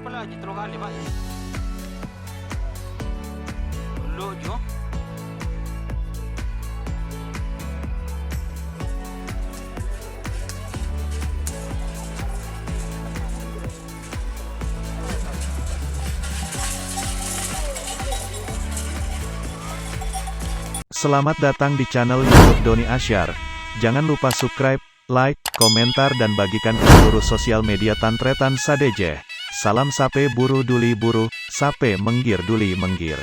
pala, di 3 kali, Pak. Ulo, Jo. Selamat datang di channel YouTube Doni Asyar. Jangan lupa subscribe, like, komentar dan bagikan ke seluruh sosial media Tantretan Sadeje. Salam sape buru duli buru, sape menggir duli menggir.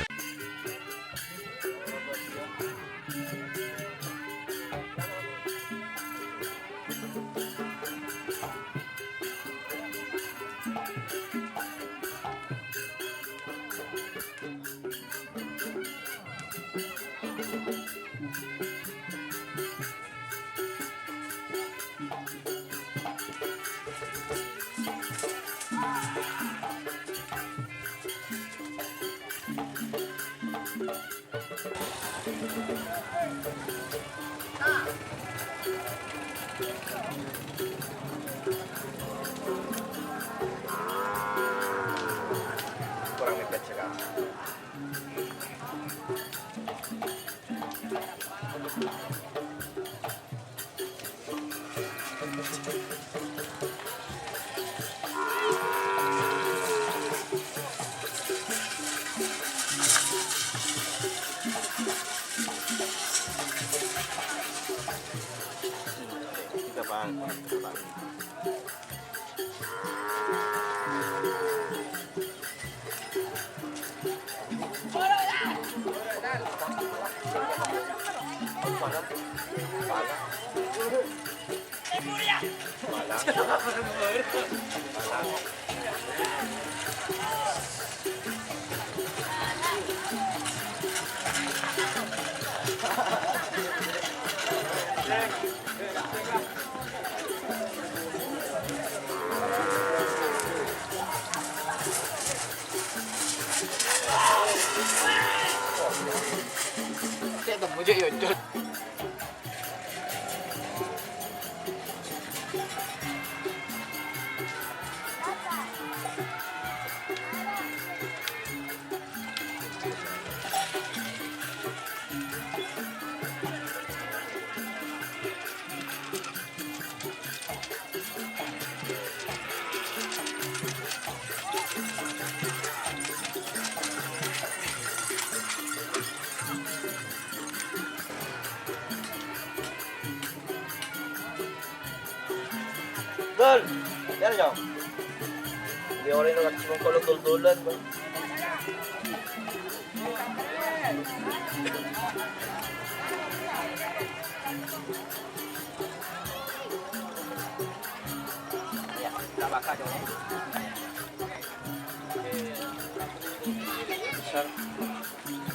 Kurang mepet sekali. Kita bang. Saya tak mujuk ya, Jo. Dol, yan dong. Hindi ako rin nakaksimang kulong-dul-dulan. Ya, tak bakar, Jo. Besar.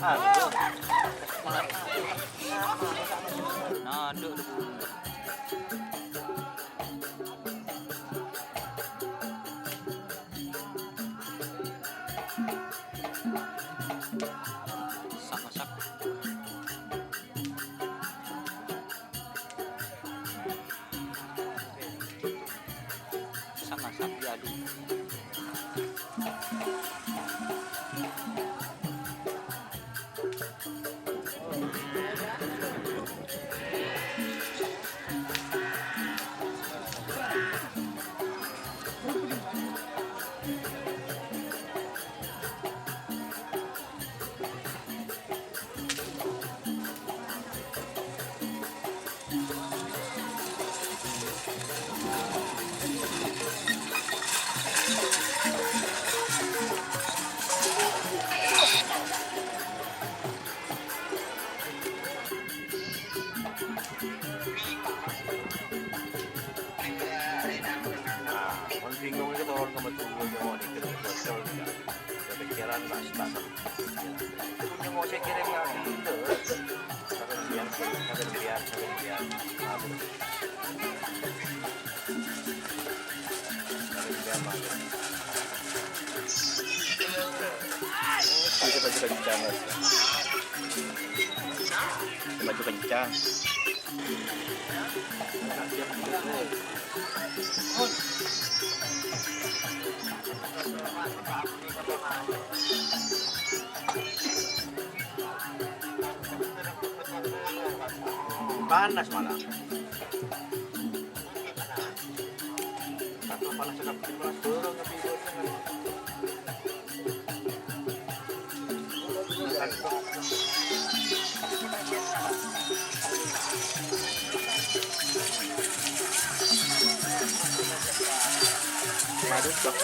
Aduh. Nah, aduh. Masak-masak. Masak-masak diaduk. Bingung itu orang kebetulan mau dikirim bocor juga. Kepikiran basta. Punya mau saya kirim yang itu. Sampai biar. Kita baju kencang. Baju kencang. Panas malah. Satu panas sudah bikin panas turun ke videonya. Madu cok.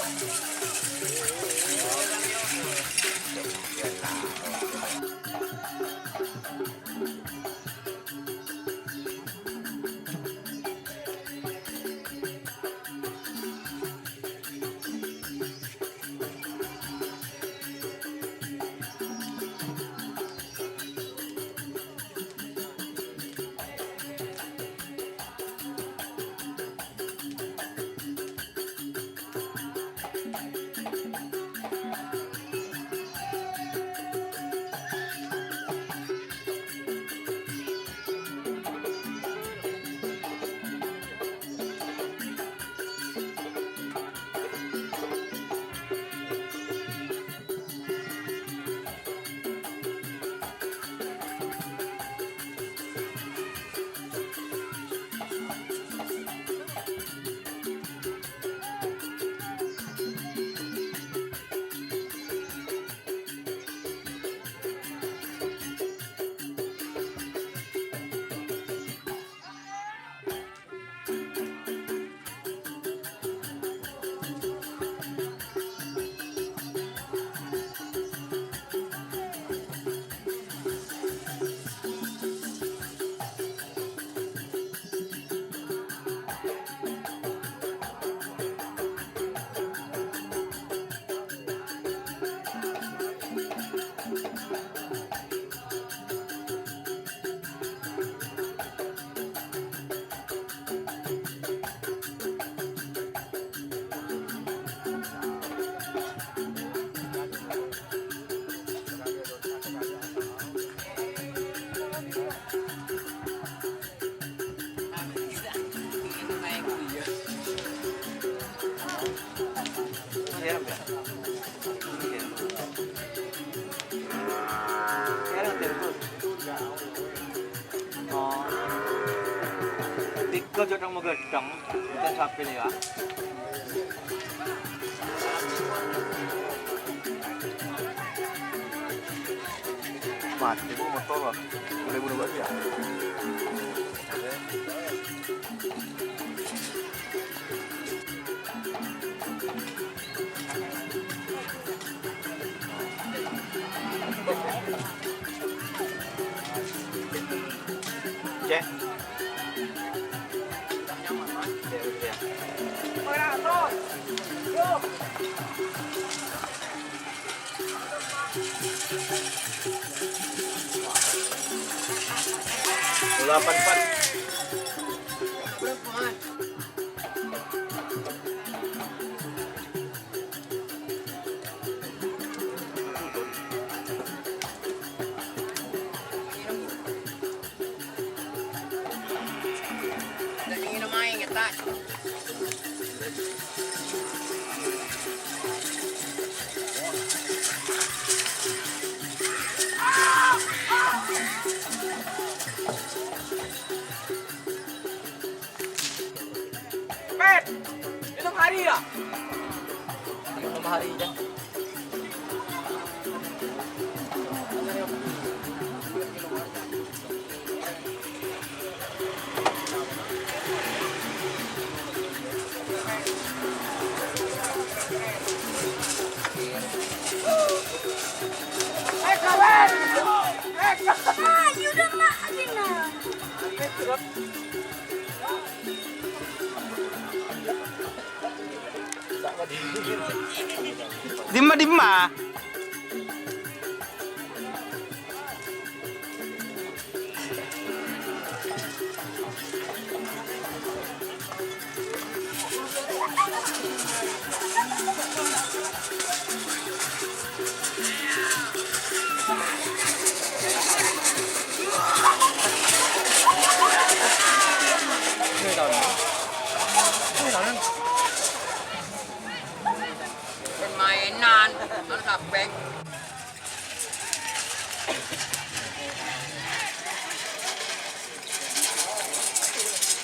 Tiga jodang megedang, kita sampai ya. Mati bu motor lah, boleh bunuh ya. Cek. Delapan empat. Hitung hari ya? Hitung hari aja. Kawan! You udah maafin lah. Dimma. Permainan Ano sa peng?